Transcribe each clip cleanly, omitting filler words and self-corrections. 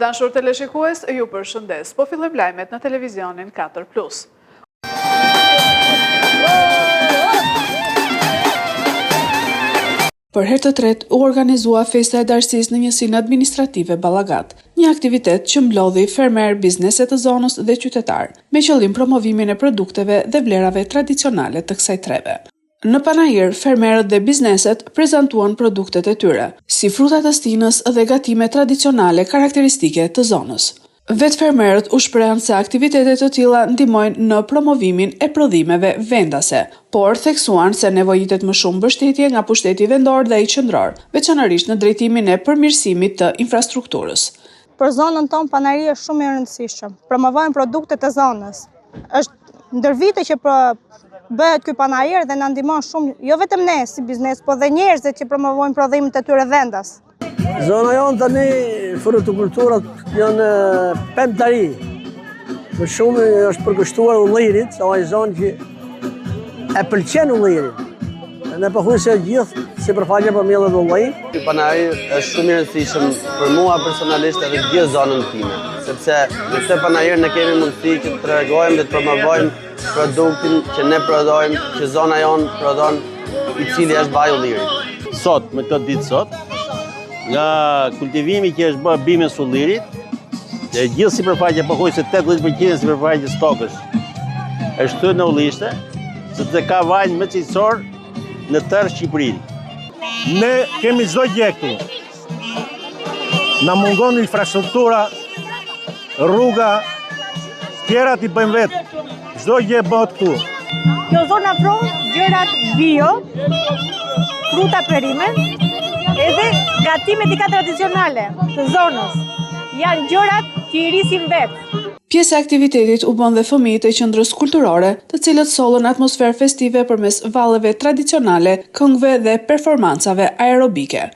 Dashur teleshikues, ju përshëndes. Po fillojmë lajmet në televizionin 4+. Për herë të tretë u organizua festa e Darësisë në njësinë administrative Ballagat, një aktivitet që mblodhi fermer, bizneset të zonës dhe qytetarë, me qëllim promovimin e produkteve dhe vlerave tradicionale të kësaj treve. Në panajër, fermerët dhe bizneset prezantuan produktet e tyre, si frutat të stinës dhe gatime tradicionale karakteristike të zonës. Vetë fermerët u shprehën se aktivitetet të tilla ndihmojnë në promovimin e prodhimeve vendase, por theksuan se nevojitet më shumë mbështetje nga pushteti vendor dhe i qendror, veçanërisht në drejtimin e përmirësimit të infrastrukturës. Për zonën tonë panajëria është shumë e rëndësishme. Promovojmë produktet e zonës. Është ndër vite që bëhet ky panajër dhe na ndihmon shumë, jo vetëm ne si biznes, po dhe njerëzit që promovojnë prodhimet e tyre vendas. Zona jonë tani frutikulturat janë pemtari. Më shumë është përkushtuar ullirit, sa ai zonë që e pëlqen ullirin. Ne pohoj se gjithë sipërfaqja po miellet ullij. Ky panajër është shumë i rëndësishëm për mua personalisht edhe gjithë zonën time, sepse në këtë panajër ne kemi mundësi që të tregojmë dhe të promovojmë produktin që ne prodhojmë, që zona jonë prodhon, i cili është baji ullirit. Sot, me këtë ditë sot, nga kultivimi që është bërë bimës ullirit, dhe gjithë sipërfaqja pohoj se 80% e sipërfaqes tokës është thënë në ullishte, sepse ka vajnë më cilësor në tërë Shqipërinë. Ne kemi çdo gjë këtu. Na mungon infrastruktura, rruga, tjerat i bëjmë vetë. Çdo gjë bëhet këtu. Kjo zonë afron gjërat bio, fruta perime, edhe gatimet e tradicionale të zonës. Janë gjërat që i rrisim vetë. Pjesë e aktivitetit u bën dhe fëmijët e qendrës kulturore, të cilët sollën atmosferë festive përmes valleve tradicionale, këngëve dhe performancave aerobike.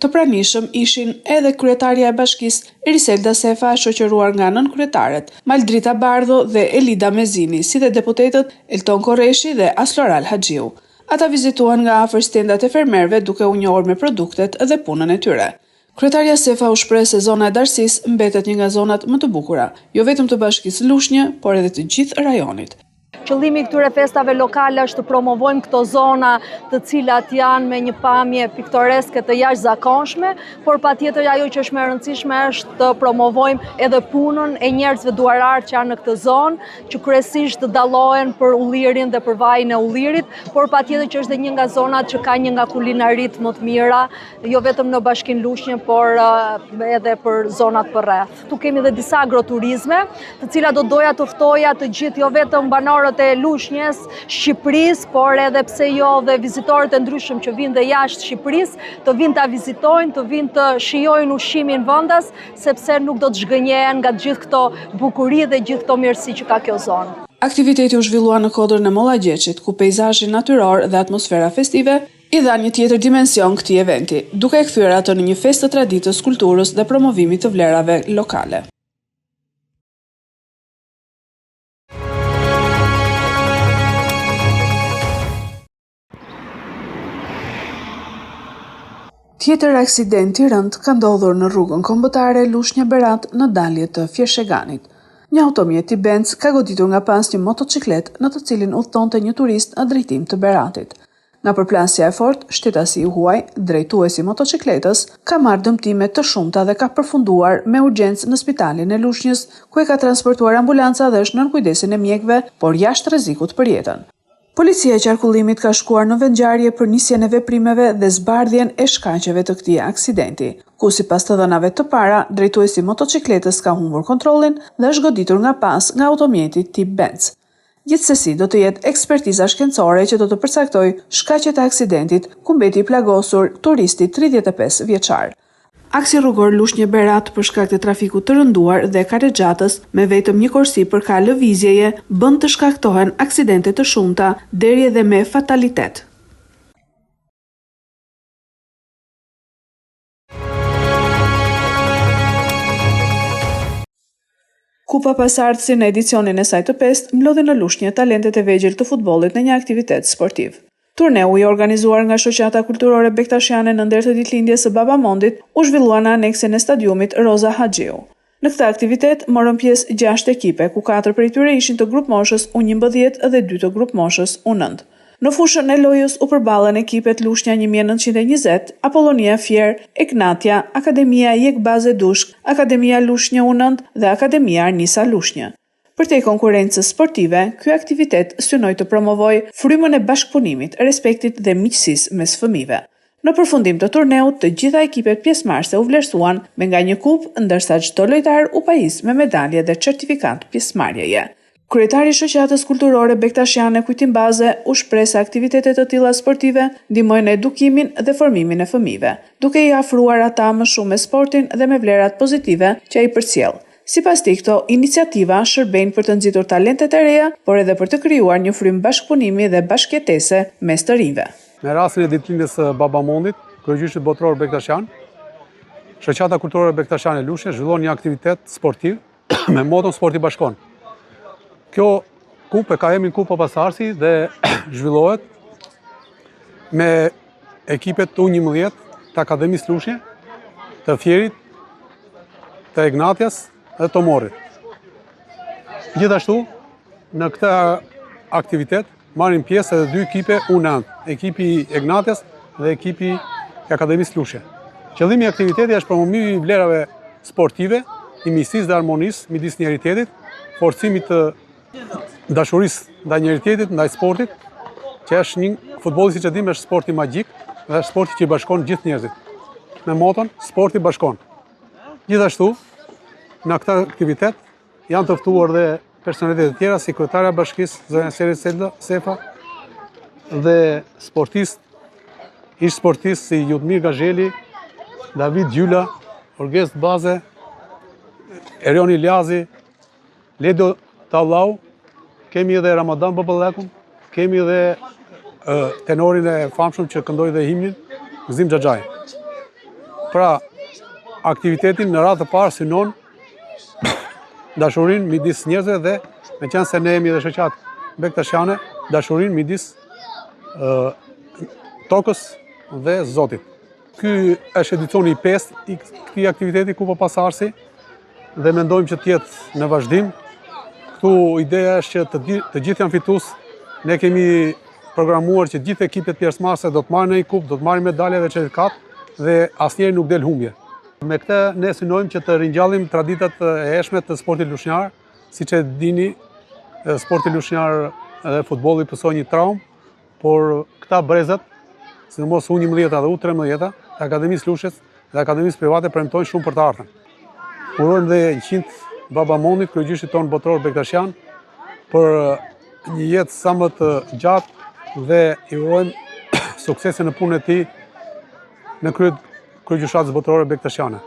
Të pranishëm ishin edhe kryetaria e bashkisë Eriselda Sefa, shoqëruar nga nënkryetaret Maldrita Bardho dhe Elida Mezini, si dhe deputetët Elton Korreshi dhe Asloral Haxhiu. Ata vizituan nga afër stendat e fermerëve duke u njohur me produktet dhe punën e tyre. Kryetaria Sefa u shpreh se zona e Darësisë mbetet një nga zonat më të bukura, jo vetëm të bashkisë Lushnjë, por edhe të gjithë rajonit. Qëllimi i këtyre festave lokale është të promovojmë këto zona të cilat janë me një pamje piktoreske të jashtëzakonshme, por patjetër ajo që është më e rëndësishme është të promovojmë edhe punën e njerëzve duarar që janë në këtë zonë, që kryesisht të dallohen për ullirin dhe për vajin e ullirit, por patjetër që është edhe një nga zonat që ka një nga kulinarit më të mira, jo vetëm në Bashkinë Lushnjë, por edhe për zonat përreth. Tu kemi edhe disa agroturizme, të cilat do doja të ftoja të gjithë, jo vetëm banorët e Lushnjës, Shqipërisë, por edhe pse jo dhe vizitorët e ndryshëm që vinë dhe jashtë Shqipërisë, të vinë ta vizitojnë, të vinë të shijojnë ushqimin vendas, sepse nuk do të zhgënjehen nga gjithë këto bukuri dhe gjithë këto mirësi që ka kjo zonë. Aktiviteti u zhvillua në kodrën e Mollagjeçit, ku peizazhi natyror dhe atmosfera festive i dha një tjetër dimension këtij eventi, duke e kthyer atë në një festë të traditës, kulturës dhe promovimit të vlerave lokale. Tjetër aksident i rënd ka ndodhur në rrugën kombëtare Lushnjë-Berat në dalje të Fjesheganit. Një automjet i Benz ka goditur nga pas një motociklet në të cilin udhëtonte një turist në drejtim të Beratit. Nga përplasja e fortë, shtetësi i huaj, drejtuesi motocikletës, ka marrë dëmtime të shumta dhe ka përfunduar me urgjencë në spitalin e Lushnjës, ku e ka transportuar ambulanca dhe është nën kujdesin e mjekëve, por jashtë rrezikut për jetën. Policia e qarkullimit ka shkuar në vendngjarje për nisjen e veprimeve dhe zbardhjen e shkaqeve të këtij aksidenti, ku sipas të dhënave të para, drejtuesi motocikletës ka humbur kontrollin dhe është goditur nga pas nga automjeti tip Benz. Gjithsesi do të jetë ekspertiza shkencore që do të përcaktojë shkaqet e aksidentit, ku mbeti i plagosur turisti 35 vjeçar. Aksi rrugor Lushnjë-Berat për shkak të trafikut të rënduar dhe karrexhatës me vetëm një korsi për ka lëvizjeje bën të shkaktohen aksidente të shumta deri edhe me fatalitet. Kupa Pasardhësi në edicionin e saj të 5 mblodhi në Lushnjë talentet e vegjël të futbollit në një aktivitet sportiv. Turneu i organizuar nga Shoqata Kulturore Bektashiane në nder të ditëlindjes së Babamondit u zhvillua në aneksin e stadiumit Roza Haxhiu. Në këtë aktivitet morën pjesë 6 ekipe, ku 4 prej tyre ishin të grup moshës U11 dhe 2 të grup moshës U9. Në fushën e lojës u përballen ekipet Lushnja 1920, Apollonia Fier, Egnatia, Akademia Jekbaze Dushk, Akademia Lushnja U9 dhe Akademia Arnisa Lushnja. Përtej konkurrencës sportive, ky aktivitet synoi të promovojë frymën e bashkëpunimit, respektit dhe miqësisë mes fëmijëve. Në përfundim të turneut, të gjitha ekipet pjesëmarrëse u vlerësuan me nga një kupë, ndërsa çdo lojtar u pajis me medalje dhe certifikat pjesëmarrjeje. Kryetari i Shoqatës Kulturore Bektashiane Kujtimbaze u shpreh se aktivitetet të tilla sportive ndihmojnë në edukimin dhe formimin e fëmijëve, duke i afruar ata më shumë me sportin dhe me vlerat pozitive që ai përcjell. Sipas tij, këto iniciativa shërbejnë për të nxitur talentet e reja, por edhe për të krijuar një frymë bashkëpunimi dhe bashkëjetese mes të rinjve. Në rastin e ditëlindjes së Babamondit, kryegjyshit botror Bektashian, Shoqata Kulturore Bektashiane Lushnjë zhvillon një aktivitet sportiv me moton Sporti bashkon. Kjo kupë ka emrin Kupë Pasarsi dhe zhvillohet me ekipet U11 të Akademisë Lushnjë, të Fierit, të Egnatias dhe të Morrit. Gjithashtu, në këtë aktivitet marrin pjesë edhe 2 ekipe U9, ekipi i Egnatias dhe ekipi i Akademisë Lushnjë. Qëllimi i aktivitetit është promovimi i vlerave sportive, i miqësisë dhe harmonisë midis njerëzit, forcimit të dashurisë ndaj njerëzit, ndaj sportit, që është një futbolli, siç e dimë, është sporti magjik dhe është sporti që i bashkon gjithë njerëzit. Me moton Sporti bashkon. Gjithashtu, në këtë aktivitet janë të ftuar dhe personalitetet e tjera, si kryetarja e bashkisë, zonja Seri Sefa, dhe ish sportistë si Jutmir Gazheli, David Gjyla, Orgest Baze, Erion Iljazi, Ledo Tallau, kemi edhe Ramadan Baballakun, kemi edhe tenorin e famshëm që këndoi dhe himnin, Gzim Xhaxhaj. Pra, aktivitetin në radhë të parë synon dashurinë midis njerëzve dhe meqenëse se ne jemi dhe shoqatë bektashiane, dashurinë midis tokës dhe Zotit. Ky është edicioni i 5 i këtij aktiviteti Kupa Pasarsi dhe mendojmë që të jetë në vazhdim. Këtu ideja është që të gjithë janë fitues. Ne kemi programuar që gjithë ekipet pjesëmarrëse do të marrin një kupë, do të marrin medalje dhe certifikat dhe asnjëri nuk del humbje. Me këtë ne synojmë që të ringjallim traditat e hershme të sportit lushnjar, siç e dini, sporti lushnjar dhe futbolli pësoi një traumë, por këta brezat, sidomos U11 dhe U13, të Akademisë Lushnjës dhe Akademisë private premtojnë shumë për të ardhmen. Urojmë dhe 100 Babamondit, kryegjyshit tonë botror Bektashian, për një jetë sa më të gjatë dhe i urojmë suksese në punën e tij në kryegjyshatës botërore Bektashiane.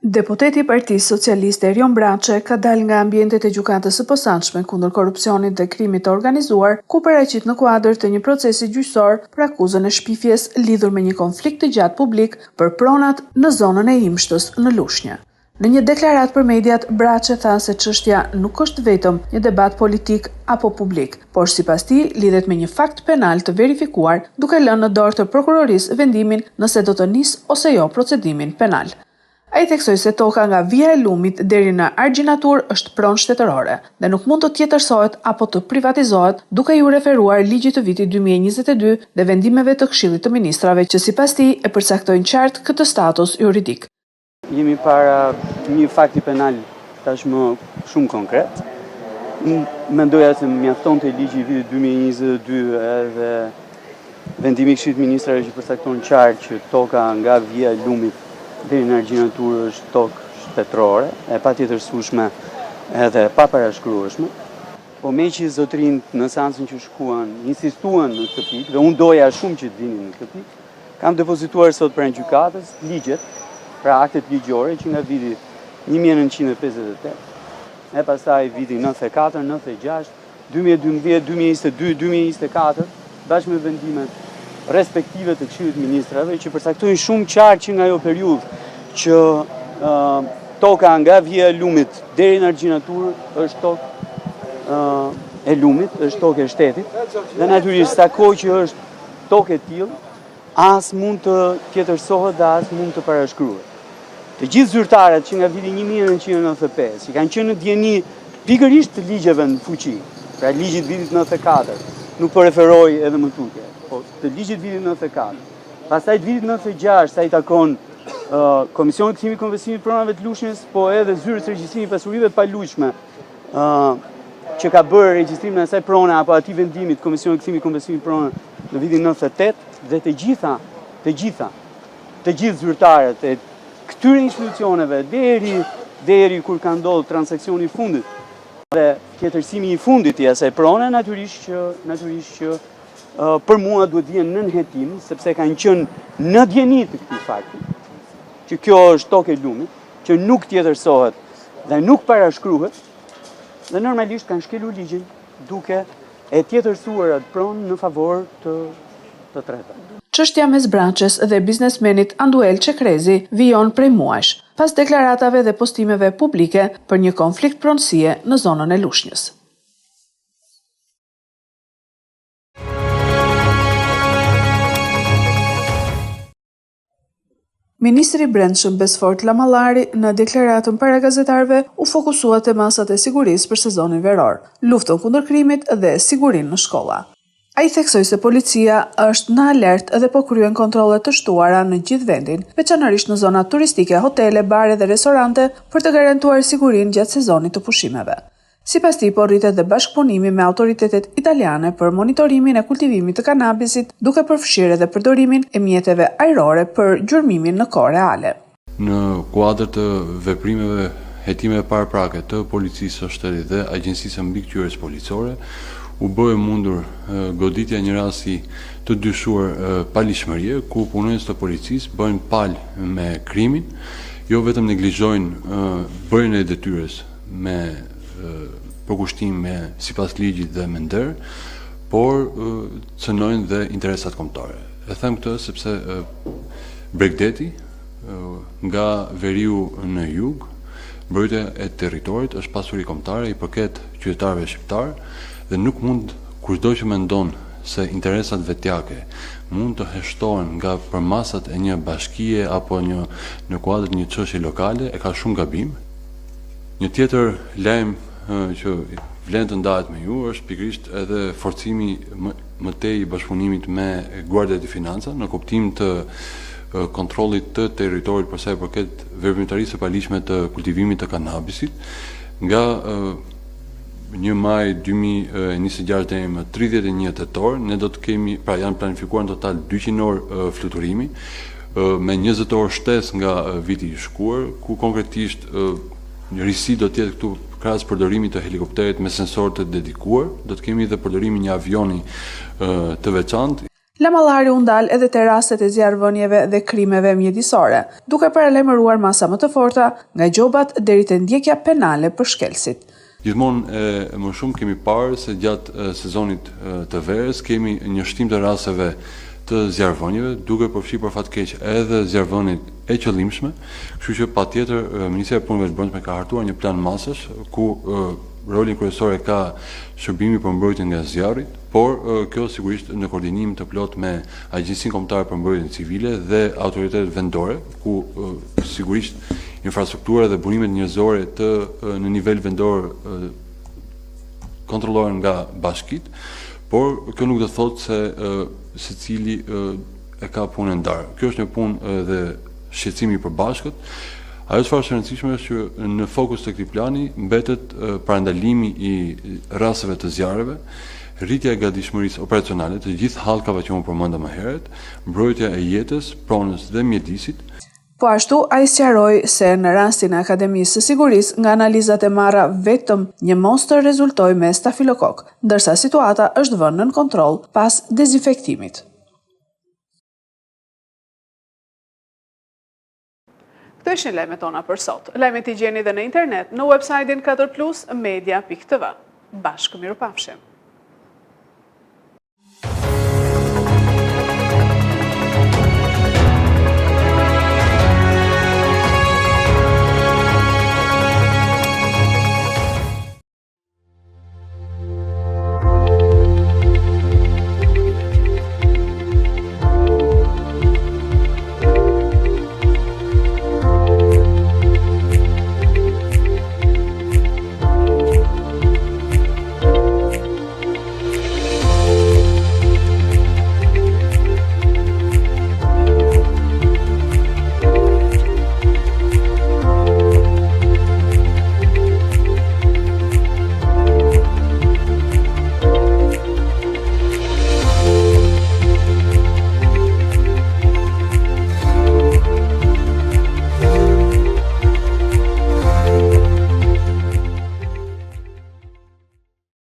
Deputeti i Partisë Socialiste Erion Braçe ka dalë nga ambientet e gjykatës së posaçme kundër korrupsionit dhe krimit të organizuar, ku paraqit në kuadër të një procesi gjyqësor për akuzën e shpifjes lidhur me një konflikt të gjatë publik për pronat në zonën e Imshtës në Lushnjë. Në një deklaratë për mediat, Braçe tha se çështja nuk është vetëm një debat politik apo publik, por sipas tij lidhet me një fakt penal të verifikuar, duke lënë në dorë të prokurorisë vendimin nëse do të nisë ose jo procedimin penal. Ai theksoi se toka nga Via e Lumit deri në Argjinatur është pronë shtetërore dhe nuk mund të tjetërsohet apo të privatizohet, duke ju referuar ligjit të vitit 2022 dhe vendimeve të Këshillit të Ministrave që sipas tij e përcaktojnë qartë këtë status juridik. Jemi para një fakti penal tashmë shumë konkret. Mendoja se mjaftonte ligji i vitit 2022 edhe vendimi i Këshillit të Ministrave që përcakton qartë që toka nga Via e Lumit deri në Argjinatur është tokë shtetërore, e patjetërsueshme edhe pa parashkrueshme. Po me që zotrinjtë në seancën që shkuan, insistuan në këtë pikë, dhe unë doja shumë që të vinin në këtë pikë, kam depozituar sot pranë gjykatës ligjet, pra aktet ligjore që nga viti 1958, e pastaj viti 94, 96, 2012, 2022, 2024, bashkë me vendimet respektive të Këshillit të Ministrave që përcaktojnë shumë qartë që nga ajo periudhë që toka nga Via e Lumit deri në Argjinatur është tokë e lumit, është tokë e shtetit, dhe natyrisht sa kohë që është tokë e tillë, as mund të tjetërsohet dhe as mund të parashkruhet. Të gjithë zyrtarët që nga viti 1995, që kanë qenë në dieni pikërisht të ligjeve në fuqi, pra ligjit vitit 94, nuk po referoj edhe më tutje, po të ligjit vitit 94. Pastaj vitit 96 sa i takon Komisioni Kthimi i Konversimit Pronave të Lushnjës, po edhe zyrës regjistrimi pasurive pa luajshme, që ka bërë regjistrimin e asaj prone apo atij vendimit Komisioni Kthimi i Konversimit Pronave në vitin 98 dhe të gjithë zyrtarët e këtyre institucioneve deri kur ka ndodhur transaksioni i fundit dhe tjetërsimi i fundit i asaj prone, natyrisht që për mua duhet vjen në nënhetim, sepse kanë qenë në dieni të këtij fakti, që kjo është tokë e lumit, që nuk tjetërsohet dhe nuk parashkruhet, dhe normalisht kanë shkelur ligjin duke e tjetërsuar atë pronë në favor të tretëve. Çështja mes Brançes dhe biznesmenit Anduel Çekrezi vijon prej muajsh, pas deklaratave dhe postimeve publike për një konflikt pronësie në zonën e Lushnjës. Ministri i Brendshëm Besfort Lamallari në deklaratën para gazetarëve u fokusua te masat e sigurisë për sezonin veror, luftën kundër krimit dhe sigurinë në shkolla. Ai theksoi se policia është në alert dhe po kryen kontrolle të shtuara në gjithë vendin, veçanërisht në zonat turistike, hotele, bare dhe restorante për të garantuar sigurinë gjatë sezonit të pushimeve. Sipas tij, po rritet dhe bashkëpunimi me autoritetet italiane për monitorimin e kultivimit të kanabisit, duke përfshirë edhe përdorimin e mjeteve ajrore për gjurmimin në kohë reale. Në kuadër të veprimeve hetimeve paraprake të policisë së shtetit dhe agjencisë mbikëqyrjes policore, u bë e mundur goditja një rasti të dyshuar palishmërie, ku punonjës të policisë bëjnë palë me krimin, jo vetëm neglizhojnë bërjen e detyrës me përkushtim me sipas ligjit dhe me nder, por cënojnë dhe interesat kombëtare. E them këtë sepse Bregdeti nga veriu në jug, mbrojtja e territorit është pasuri kombëtare, i përket qytetarëve shqiptar, dhe nuk mund kushdo që mendon se interesat vetjake mund të heshtohen nga përmasat e një bashkie apo në kuadër një çështje lokale, e ka shumë gabim. Një tjetër lajm që vlen të ndahet me ju është pikërisht edhe forcimi më tej i bashkëpunimit me Guardia di Finanza në kuptim të kontrollit të territorit për sa i përket veprimtarisë së palishme të kultivimit të kanabisit, nga 1 maj 2026 deri më 31 tetor, ne do të kemi, pra janë planifikuar në total 200 orë fluturimi, me 20 orë shtesë nga viti i shkuar, ku konkretisht risi do të jetë këtu krahas përdorimit të helikopterit me sensor të dedikuar, do të kemi edhe përdorimin një avioni të veçantë. Lamallari u ndal edhe te rastet e zjarrvënieve dhe krimeve mjedisore, duke paralajmëruar masa më të forta nga gjobat deri te ndjekja penale për shkelësit. Gjithmonë më shumë kemi parë se gjatë sezonit të verës kemi një shtim të rasteve të zjarrvënieve, duke përfshirë për fat keq edhe zjarrvëniet e qëllimshme, kështu që patjetër Ministria e Punëve të Brendshme ka hartuar një plan masash ku rolin kryesor e ka shërbimi për mbrojtjen nga zjarri, por kjo sigurisht në koordinim të plot me Agjencinë Kombëtare për Mbrojtjen Civile dhe autoritetet vendore, ku sigurisht infrastruktura dhe burimet njerëzore në nivel vendor kontrollohen nga bashkitë, por kjo nuk do të thotë se secili e ka punën ndarë. Kjo është një punë dhe shqetësimi i përbashkët. Ajo çfarë është e rëndësishme është që në fokus të këtij plani mbetet parandalimi i rasteve të zjarreve, rritja e gatishmërisë operacionale të gjithë hallkave që unë përmenda më herët, mbrojtja e jetës, pronës dhe mjedisit. Po ashtu, ai sqaroi se në rastin e Akademisë së Sigurisë, nga analizat e marra vetëm një monster rezultoi me stafilokok, ndërsa situata është vënë nën kontroll pas dezinfektimit. Këto ishin lajmet tona për sot. Lajmet i gjeni dhe në internet në website-in 4plusmedia.tv. Bashkë mirupafshim.